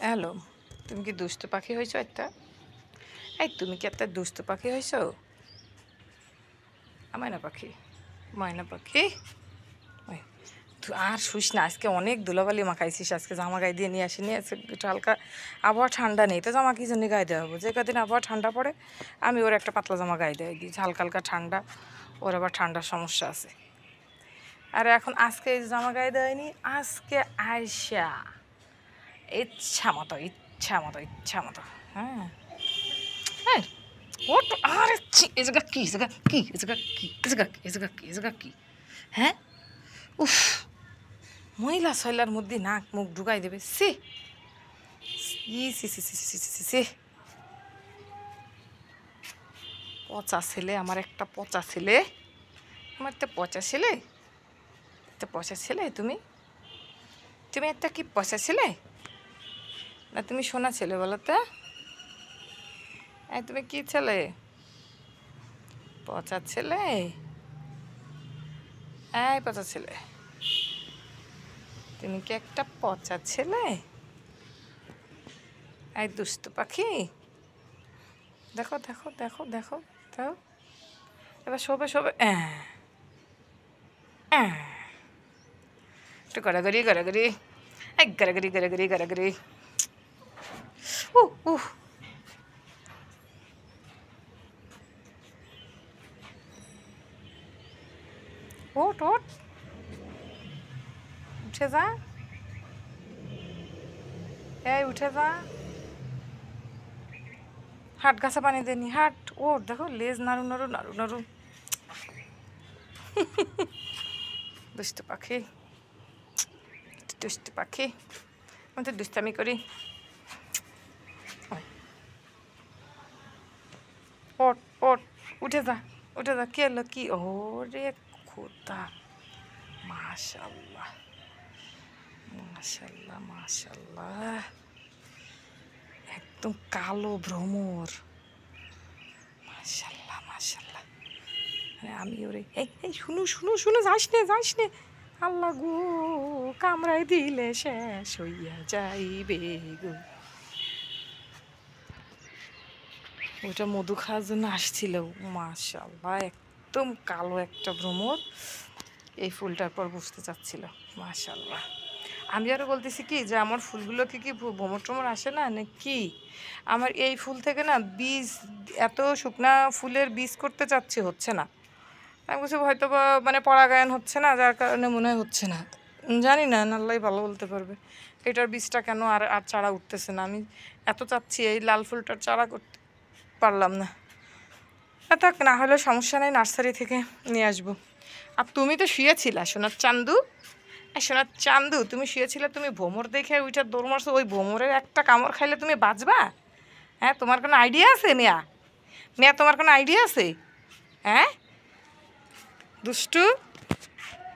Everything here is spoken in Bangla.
হ্যালো, তুমি কি দুষ্ট পাখি হয়েছো একটা? এই তুমি কি একটা দুষ্ট পাখি হয়েছো? ময়না পাখি, ময়না পাখি। ওই, আর শুইস না, আজকে অনেক ধুলাবালি মাখাইছিস। আজকে জামা গায়ে দিয়ে নিয়ে আসিনি। আজকে একটু হালকা আবহাওয়া ঠান্ডা নেই, তো জামা কি জন্য গায়ে দেওয়া হবো? যে কদিন আবহাওয়া ঠান্ডা পড়ে আমি ওর একটা পাতলা জামা গায়ে দেওয়া দিই, হালকা হালকা ঠান্ডা। ওর আবার ঠান্ডার সমস্যা আছে। আর এখন আজকে এই জামা গায়ে দেয়নি, আজকে আয়সা ইচ্ছা মতো ইচ্ছা মতো ইচ্ছা মতো। হ্যাঁ হ্যাঁ, ওট আরে এই জায়গা কি, এই জায়গা কি, এই জায়গা কি, এই জায়গা কি, এই জায়গা কি, এই জায়গা কি? হ্যাঁ, উফ, মহিলা শৈলার মধ্যে নাক মুখ ঢুকাই দেবে। সি সি সি সি সি সি সি সি, পচা ছেলে, আমার একটা পচা ছেলে, আমার একটা পচা ছেলে, একটা পচা ছেলে। তুমি তুমি একটা কি পচা ছেলে না তুমি সোনা ছেলে বলো তো? এই তুমি কি ছেলে? পচা ছেলে? এই পচা ছেলে, তুমি কি একটা পচা ছেলে? এই দুষ্ট পাখি, দেখো দেখো দেখো দেখো দেখো, এবার শোবে শোবে। একটু গড়াগড়ি গড়াগড়ি, এক গড়াগড়ি গড়াগড়ি গড়াগড়ি। উহ, ওঠ ওঠ, উঠে যা, এই উঠে যা, হাট গাছে পানি দেনি, হাট ওঠ। দেখো লেজ নাড়ু নাড়ু নাড়ু নাড়ু। দুষ্ট পাখি, দুষ্ট পাখি, আমি তো দুষ্টামি করি। ওঠ ওঠ, উঠে যা, উঠে যা। কি এলো কি? ওরে খোদা, মাশাল্লাহ মাশাল্লাহ মাশাল্লাহ, একদম কালো ভ্রমর। মাশাল্লাহ মাশাল্লাহ। আমি ওরে এই এই শুনু শুনু শুনু, যাস নে যাস নে। আল্লাহ গো, কামড়াই দিলে শেষ হইয়া যাইবে গো। ওটা মধু খাওয়ার জন্য আসছিল। মাশাল্লাহ, একদম কালো একটা ভ্রমর এই ফুলটার পর বুঝতে চাচ্ছিল। মাশাল্লাহ। আমি আরও বলতেছি কি যে আমার ফুলগুলোকে কি ভ্রমর ট্রমর আসে না কি? আমার এই ফুল থেকে না বীজ, এত শুকনা ফুলের বীজ করতে চাচ্ছি, হচ্ছে না। আমি বলছি হয়তো বা মানে পরাগায়ন হচ্ছে না, যার কারণে মনে হয় হচ্ছে না। জানি না, আল্লাহ ভালো বলতে পারবে এটার বীজটা কেন আর আর চারা উঠতেছে না। আমি এত চাচ্ছি এই লাল ফুলটার চারা করতে পারলাম না। থাক, না হলে সমস্যা নেই, নার্সারি থেকে নিয়ে আসবো। আর তুমি তো শুয়েছিলা সোনার চান্দু, সোনার চান্দু, তুমি শুয়েছিলে, তুমি ভোমর দেখে ওইটা দৌড় মারছো। ওই ভোমরের একটা কামড় খাইলে তুমি বাঁচবা? হ্যাঁ, তোমার কোনো আইডিয়া আছে মিয়া? মিয়া, তোমার কোনো আইডিয়া আছে? হ্যাঁ দুষ্টু।